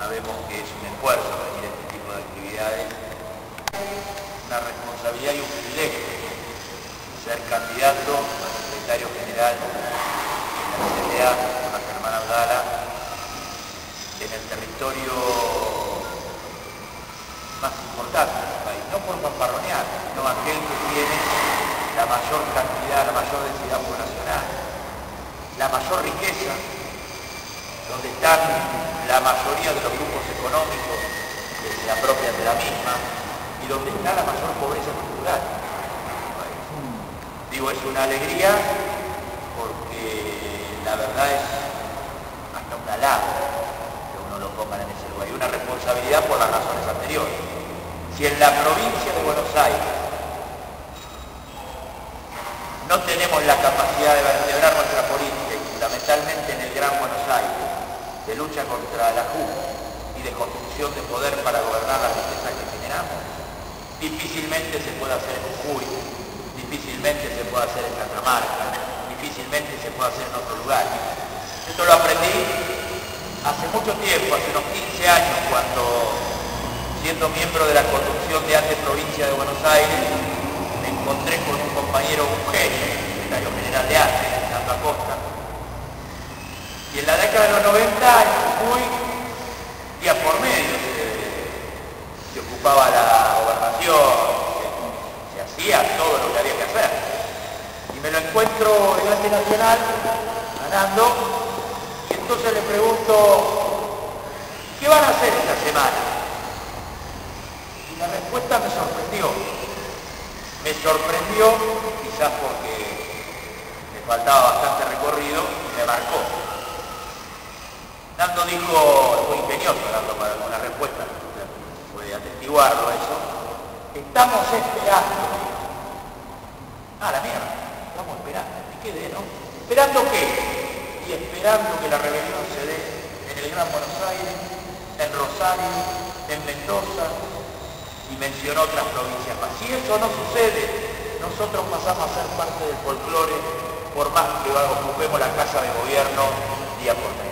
sabemos que es un esfuerzo venir a este tipo de actividades, una responsabilidad y un privilegio ser candidato a secretario general de la CTA, a Germán Abdala, en el territorio más importante del país, no por fanfarronear, sino aquel que tiene la mayor cantidad, la mayor densidad poblacional, la mayor riqueza, donde están la mayoría de los grupos económicos que se apropian de la misma y donde está la mayor pobreza estructural. Digo, es una alegría porque la verdad es hasta un halago que uno lo ponga en ese lugar y una responsabilidad por las razones anteriores. Si en la provincia de Buenos Aires no tenemos la capacidad de vertebrar nuestra política y fundamentalmente en el Gran Buenos Aires, de lucha contra la justicia y de construcción de poder para gobernar la riqueza que generamos, difícilmente se puede hacer en Jujuy, difícilmente se puede hacer en Catamarca, difícilmente se puede hacer en otro lugar. Esto lo aprendí hace mucho tiempo, hace unos 15 años, cuando, siendo miembro de la conducción de ATE Provincia de Buenos Aires, me encontré con un compañero, un genio, secretario general de ATE, Fernando Acosta. Y en la década de los 90, en Jujuy, día por medio, se ocupaba la gobernación, se hacía todo lo que había que hacer. Y me lo encuentro en ATE Nacional, ganando, y entonces le pregunto, ¿qué van a hacer esta semana? Y la respuesta me sorprendió. Me sorprendió, quizás porque me faltaba bastante recorrido, y me marcó. Nando dijo, muy ingenioso Nando para alguna respuesta, puede atestiguarlo eso, estamos esperando. Ah, la mierda, estamos esperando, me quedé, ¿no? ¿Esperando qué? Y esperando que la rebelión se dé en el Gran Buenos Aires, en Rosario, en Mendoza, y mencionó otras provincias más. Si eso no sucede, nosotros pasamos a ser parte del folclore, por más que ocupemos la casa de gobierno día por día.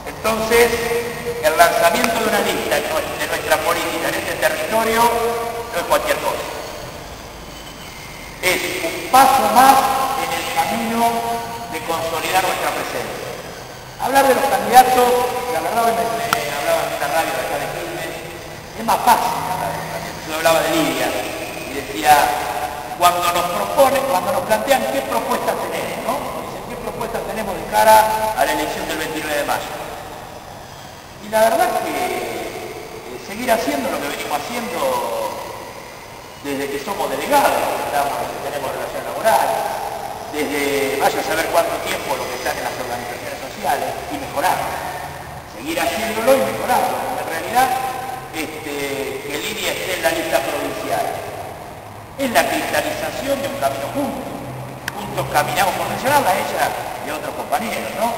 Entonces, el lanzamiento de una lista de nuestra política en este territorio no es cualquier cosa. Es un paso más en el camino de consolidar nuestra presencia. Hablar de los candidatos, la verdad me hablaba en esta radio de acá de Quilmes, es más fácil hablar de los candidatos. Yo hablaba de Lidia y decía, cuando nos plantean qué propuestas tenemos, ¿no? Dicen, ¿qué propuestas tenemos de cara a la elección del 29 de mayo? Y la verdad es que seguir haciendo lo que venimos haciendo desde que somos delegados, que tenemos relación laboral, desde vaya a saber cuánto tiempo lo que están en las organizaciones sociales, y mejorar. Seguir haciéndolo y mejorarlo. En realidad, que Lidia esté en la lista provincial es la cristalización de un camino juntos. Juntos caminamos, por mencionarla a ella y a otros compañeros, ¿no?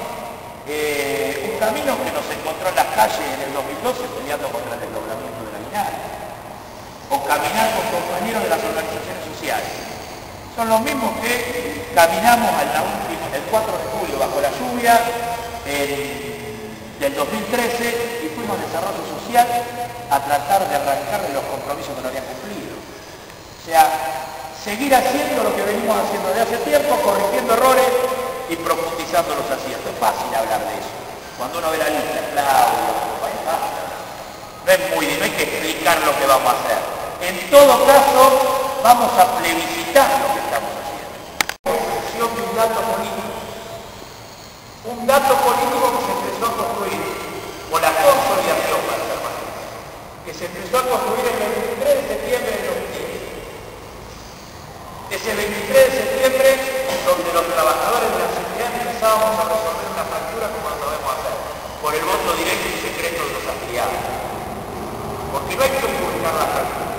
Un camino que nos encontró en las calles en el 2012 peleando contra el desdoblamiento de la binaria. O caminar con compañeros de las organizaciones sociales. Son los mismos que caminamos el 4 de julio bajo la lluvia del 2013 y fuimos a desarrollo social a tratar de arrancar de los compromisos que no habían cumplido. O sea, seguir haciendo lo que venimos haciendo desde hace tiempo, corrigiendo errores y profundizando los aciertos. Es fácil hablar de eso. Cuando uno ve la lista, Claudio, no hay que explicar lo que vamos a hacer. En todo caso, vamos a plebiscitar lo que estamos haciendo. Construcción de un dato político. Un dato político que se empezó a construir con la consolidación, para ser más, que se empezó a construir el 23 de septiembre de 2010. Ese 23 de septiembre, donde los trabajadores de la CTA empezábamos a resolver una fractura como lo debemos hacer, por el voto directo y secreto de los afiliados. Porque no hay que publicar la fractura.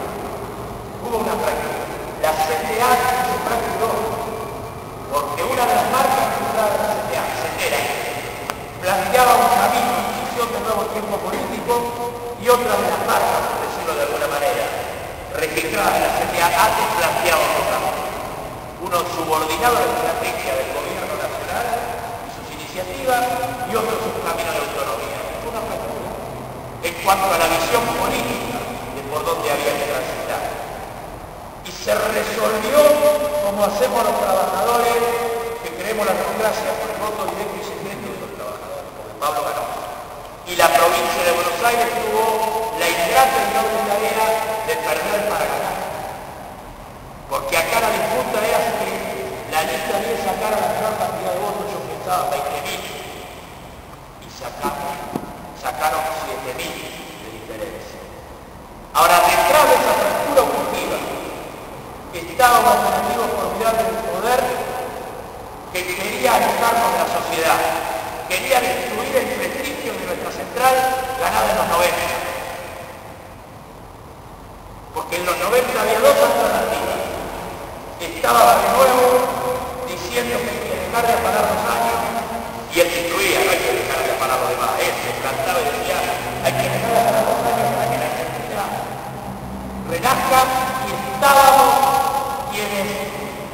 Hubo una fractura. La CTA se fracturó porque una de las marcas registradas de la CTA, CETERA, planteaba un camino en función del nuevo tiempo político y otra de las marcas, por decirlo de alguna manera, registradas en la CTA, antes planteaba otro camino. Uno subordinado a la estrategia del gobierno nacional y sus iniciativas y otro subcaminado cuanto a la visión política de por dónde había que transitar. Y se resolvió como hacemos los trabajadores que creemos la democracia por el voto directo y secreto de los trabajadores, porque Pablo ganó. Y la provincia de Buenos Aires tuvo la ingrata y noble tarea de perder para ganar. Porque acá la disputa era que la lista había sacar la menor cantidad de votos, yo pensaba 20.000, y sacaron 7.000 de diferencia. Ahora, detrás de esa fractura ocurriva, estaban los enemigos formidables del poder que querían alejarnos de la sociedad, querían destruir el prestigio de nuestra central ganada en los 90. Porque en los 90 había dos alternativas. Estaba Barrio Nuevo diciendo que hay que dejar de apagar los años, y él incluía, no hay que dejar de apagar los demás, él se plantaba y decía, hay que dejar de apagar los años para que la Argentina renazca, y estábamos quienes,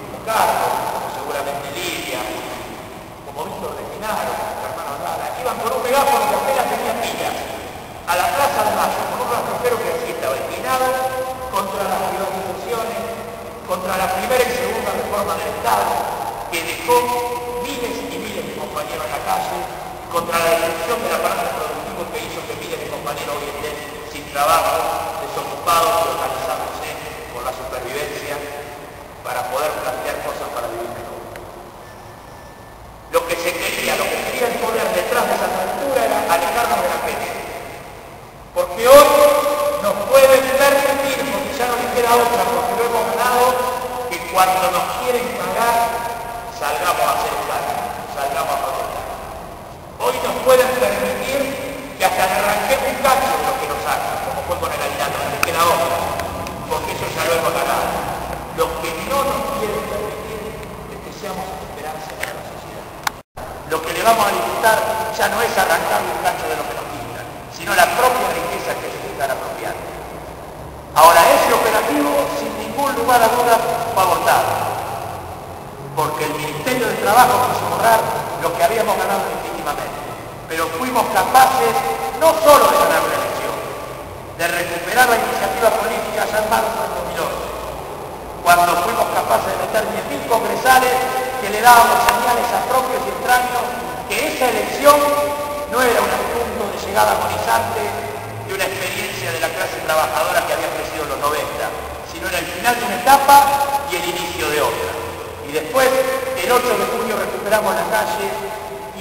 como Carlos, como seguramente Lidia, como Víctor de Pinaro, como hermano Lara, iban con un megáfono que apenas tenía pila a la Plaza de Mayo, con un rastrojero que así estaba empinado contra las privatizaciones, contra la primera y segunda reforma del Estado, que dejó miles y miles de compañeros en la calle, contra la destrucción del aparato productivo que hizo que miles de compañeros hoy estén sin trabajo, desocupados y organizándose por la supervivencia para poder plantear cosas para vivir mejor. Lo que se quería, lo que quería el poder detrás de esa fractura era alejarnos de la gente. Porque hoy nos pueden permitir, porque ya no les queda otra, porque lo hemos ganado, que cuando nos quieren pagar, salgamos a hacer el daño, salgamos a protestar. Hoy nos pueden permitir que hasta le arranquemos un cacho de lo que nos hagan, como fue con el aguinaldo, no les queda otra, porque eso ya lo hemos ganado. Lo que no nos quieren permitir es que seamos esperanza para la sociedad. Lo que le vamos a disputar ya no es arrancar un cacho de lo que nos quitan, sino la propia riqueza que se están apropiando. Ahora, ese operativo, sin ningún lugar a duda, fue abortado, porque el Ministerio de Trabajo quiso borrar lo que habíamos ganado legítimamente, pero fuimos capaces no solo de ganar la elección, de recuperar la iniciativa política ya en marzo del 2008, cuando fuimos capaces de meter 10.000 congresales que le dábamos señales a propios y extraños que esa elección no era un punto de llegada agonizante de una experiencia de la clase trabajadora que había crecido en los 90, sino era el final de una etapa y el inicio de otra. Y después, el 8 de junio recuperamos la calle,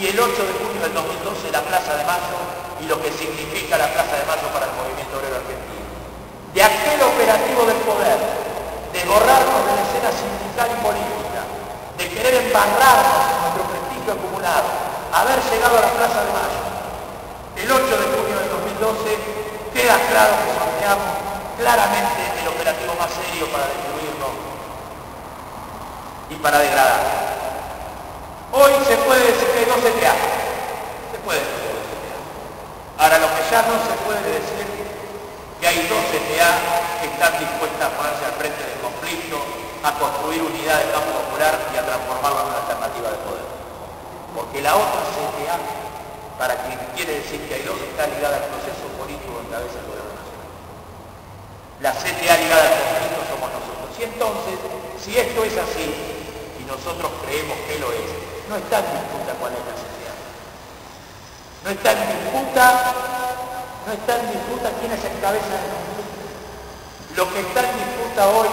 y el 8 de junio del 2012 la Plaza de Mayo, y lo que significa la Plaza de Mayo para el movimiento obrero argentino. De aquel operativo del poder, de borrarnos de la escena sindical y política, de querer embarrarnos en nuestro prestigio acumulado, haber llegado a la Plaza de Mayo, el 8 de junio del 2012, queda claro que sorteamos claramente el operativo más serio para destruirnos y para degradar. Hoy se puede decir que hay dos CTA. Se puede decir que hay dos CTA. Ahora, lo que ya no se puede decir que hay dos CTA que están dispuestas a ponerse al frente del conflicto, a construir unidad del campo popular y a transformarla en una alternativa de poder. Porque la otra CTA, para quien quiere decir que hay dos, está ligada al proceso político en cabeza del gobierno nacional. La CTA ligada al conflicto somos nosotros. Y entonces, si esto es así, y nosotros creemos que lo es, no está en disputa cuál es la CTA. No está en disputa quién es el cabeza del conflicto. Lo que está en disputa hoy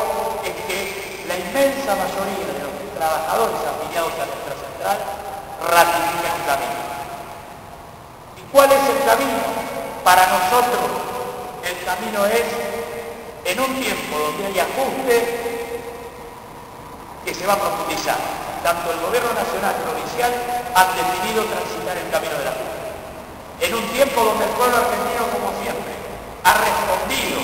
es que la inmensa mayoría de los trabajadores afiliados a nuestra central ratifican un camino. ¿Y cuál es el camino? Para nosotros, el camino es, en un tiempo donde hay ajuste, que se va a profundizar. Tanto el gobierno nacional y provincial han decidido transitar el camino del ajuste. En un tiempo donde el pueblo argentino, como siempre, ha respondido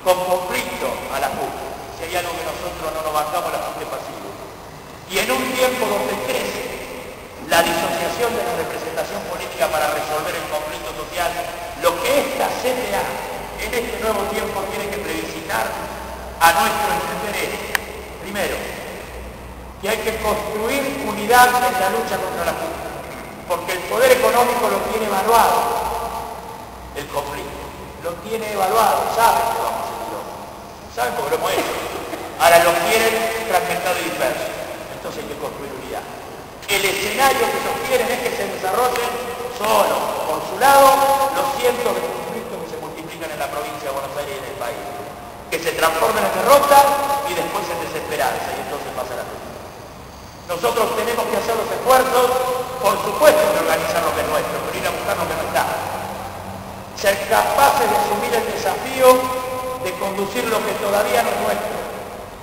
con conflicto al ajuste. Si hay algo que nosotros no nos bancamos, el ajuste pasivo. Y en un tiempo donde crece la disociación de la representación política para resolver el conflicto social, lo que esta CTA en este nuevo tiempo tiene que plebiscitar a nuestro entender es, primero, que hay que construir unidad en la lucha contra la justicia, porque el poder económico lo tiene evaluado, el conflicto. tiene evaluado, saben que vamos a hacerlo, saben porque lo hemos hecho. Ahora lo quieren fragmentado y disperso, entonces hay que construir unidad. El escenario que ellos quieren es que se desarrollen solo, por su lado, los cientos de conflictos que se multiplican en la provincia de Buenos Aires y en el país, que se transformen en derrota y después en desesperanza, y entonces pasa la cosa. Nosotros tenemos que hacer los esfuerzos, por supuesto, de organizar lo que es nuestro, pero ir a buscar lo que no está. Ser capaces de asumir el desafío de conducir lo que todavía no es nuestro,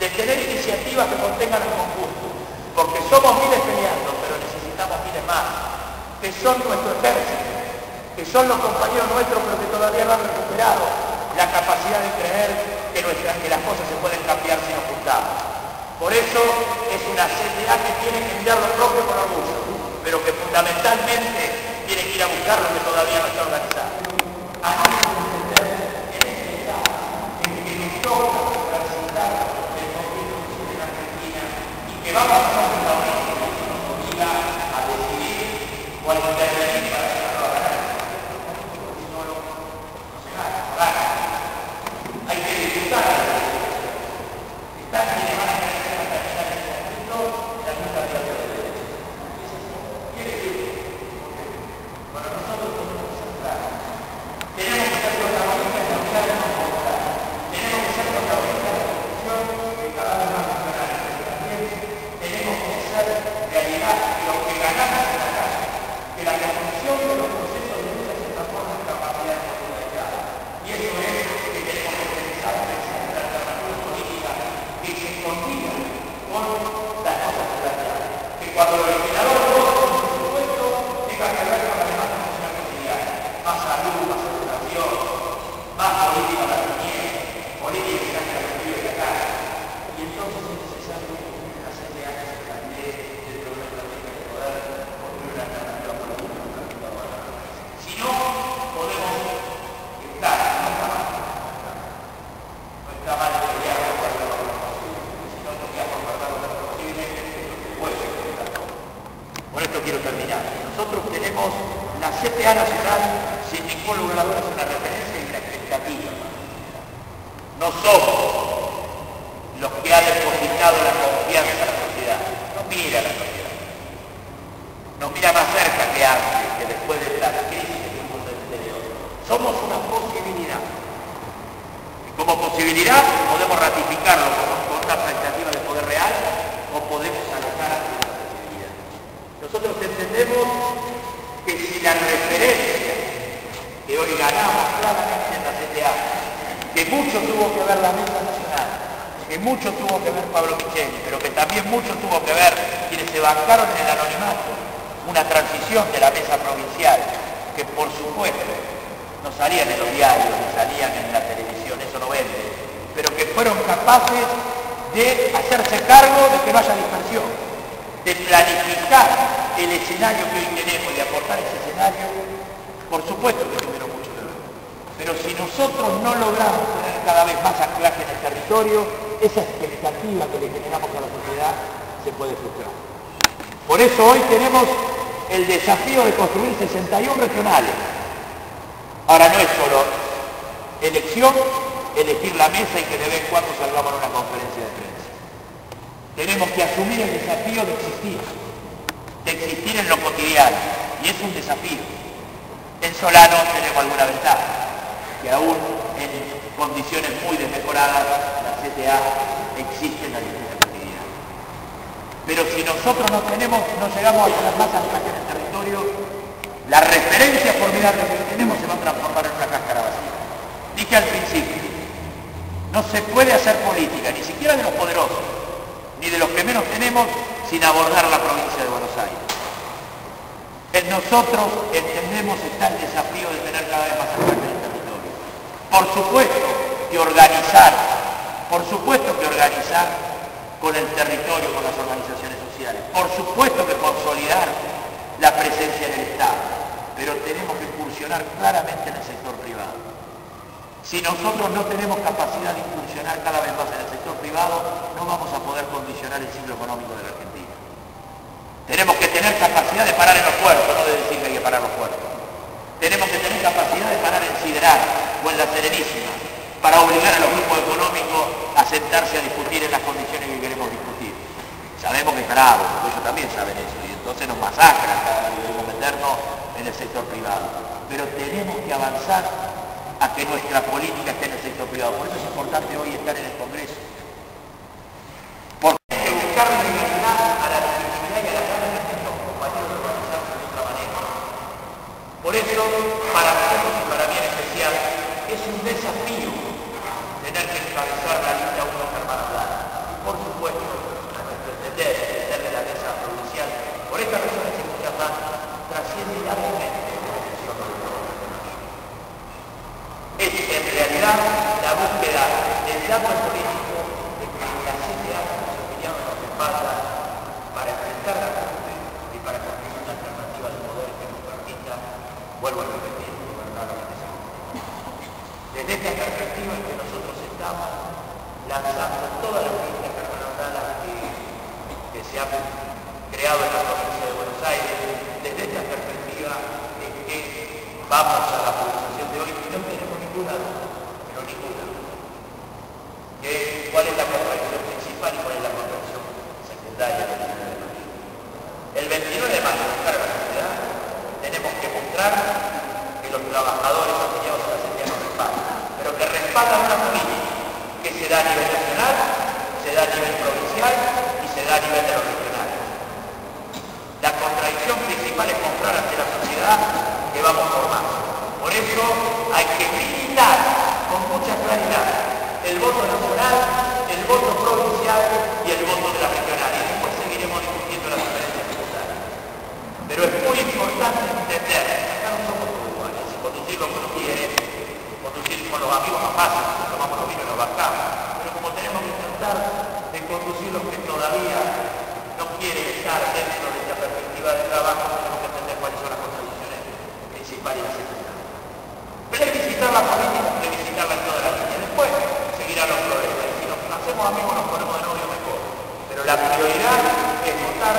de tener iniciativas que contengan el conjunto, porque somos miles peleando, pero necesitamos miles más, que son nuestro ejército, que son los compañeros nuestros, pero que todavía no han recuperado la capacidad de creer que las cosas se pueden cambiar si nos juntamos. Por eso es una CTA que tiene que mirar lo propio con orgullo, pero que fundamentalmente tiene que ir a buscar lo que todavía no está organizado. Antes de entender en este estado, en que nos toca transitar el conflicto que existe en Argentina y que vamos a hacer la origen que nos obliga a decidir o a intervenir para dejarlo a ganar. Si no, no se gana, no gana. Hay que disfrutar de la decisión. Están quienes van a tener que terminar ese conflicto y la lucha de la derecha. Quiere decir, bueno, nosotros tenemos que ser claros. Tenemos que ser protagonistas de la unidad de la voluntad. Tenemos que ser protagonistas de la construcción de cada vez más nacional. También tenemos que ser realidad lo que ganamos en la calle. Que la construcción de los procesos de lucha se transforma en capacidad de solidaridad. Y eso es que tenemos que pensar en la alternativa política que se condiga con las cosas planteadas. Que cuando el legislador vote con su presupuesto tenga que ver con la demanda nacional cotidiana. Más salud, más educación, más política de la niñez, política que saque a los pibes de acá. Y entonces es necesario que la CTA se plantee el problema de la poder construir una alternativa política a la provincia. Si no, podemos estar, no está mal pelear por la posible, si no podíamos guardar lo posible, puede ser. Por esto quiero terminar. Nosotros tenemos la CTA Nacional, sin ningún lugar a dudas, es una referencia y una expectativa. No somos los que han depositado la confianza a la sociedad. No mira a la sociedad. Nos mira más cerca que antes, que después de la crisis que tuvimos del exterior. Somos una posibilidad. Y como posibilidad podemos ratificarlo con una expectativa de poder real o podemos alejar de la posibilidad. Nosotros entendemos que si la referencia que hoy ganamos claramente en la CTA, que mucho tuvo que ver la Mesa Nacional, que mucho tuvo que ver Pablo Micheli, pero que también mucho tuvo que ver quienes se bancaron en el anonimato, una transición de la mesa provincial, que por supuesto no salían en los diarios, no salían en la televisión, eso no vende, pero que fueron capaces de hacerse cargo de que no haya dispersión, de planificar el escenario que hoy tenemos y de aportar ese escenario, por supuesto que tuvieron mucho que ver. Pero si nosotros no logramos tener cada vez más anclaje en el territorio, esa expectativa que le generamos a la sociedad se puede frustrar. Por eso hoy tenemos el desafío de construir 61 regionales. Ahora no es solo elección, elegir la mesa y que de vez en cuando salgamos a una conferencia de prensa. Tenemos que asumir el desafío de existir en lo cotidiano, y es un desafío. En Solano tenemos alguna ventaja, que aún en condiciones muy desmejoradas la CTA existe en la disciplina cotidiana. Pero si nosotros no llegamos a tener más anclaje en el territorio, la referencia formidable que tenemos se va a transformar en una cáscara vacía. Dije al principio, no se puede hacer política, ni siquiera de los poderosos, ni de los que menos tenemos, sin abordar la provincia de Buenos Aires. En nosotros entendemos está el desafío de tener cada vez más anclaje en el territorio. Por supuesto que organizar con el territorio, con las organizaciones sociales. Por supuesto que consolidar la presencia del Estado, pero tenemos que incursionar claramente en el sector privado. Si nosotros no tenemos capacidad de incursionar cada vez más en el sector privado, no vamos a poder condicionar el ciclo económico de la Argentina. Tenemos que tener capacidad de parar en los puertos, no de decir que hay que parar los puertos. Tenemos que tener capacidad de parar en siderar o en la Serenísima, para obligar a los grupos económicos a sentarse a discutir en las condiciones que queremos discutir. Sabemos que es grave, ellos también saben eso, y entonces nos masacran cada vez que queremos meternos en el sector privado. Pero tenemos que avanzar a que nuestra política esté en el sector privado. Por eso es importante hoy estar en el Congreso. Porque hay que buscar legalidad a la legitimidad y a las ganas de nuestros compañeros de organizarse de otra manera. Por eso, para nosotros y para mí en especial, es un desafío tener que encabezar la lista UNO Germán Aldana. Por supuesto, a nuestro entender, de la mesa provincial, por estas razones y muchas más, trasciende largamente la elección del gobierno. Es en realidad la búsqueda del dato político de que las 7 años de opinión nos respalda para enfrentar la Corte y para construir una alternativa de poder que nos permita, vuelvo a repetir, gobernar lo que necesitamos. Desde esta perspectiva en que nosotros estamos lanzando todas las listas permanentes que se han creado en la provincia de Buenos Aires, desde esta perspectiva es que vamos a la movilización de hoy y no tenemos ninguna duda, pero ninguna duda. ¿Cuál es la contradicción principal y cuál es la contradicción secundaria del 29 de mayo? El 29 de mayo, buscar a la sociedad, tenemos que mostrar que los trabajadores afiliados a la CTA nos respaldan, pero que respaldan una política que se da a nivel nacional, se da a nivel provincial y se da a nivel de los regionales. La contradicción principal es mostrar ante la sociedad que vamos por más. Por eso hay que militar con mucha claridad el voto nacional, el voto provincial y el voto de la regional. Y después seguiremos discutiendo las diferencias tributarias. Pero es muy importante entender, acá no somos todos iguales, si conducir lo que uno quiere, conducir con los amigos más fácil, tomamos los vinos y los bancamos. Pero como tenemos que tratar de conducir los que todavía no quieren estar dentro de esta perspectiva de trabajo, tenemos que entender cuáles son las contradicciones principales y las secundarias. Plebiscitar la política, plebiscitarla en toda la línea. Después seguirán los problemas. Y si nos hacemos amigos, nos ponemos de novio mejor. Pero la prioridad es votar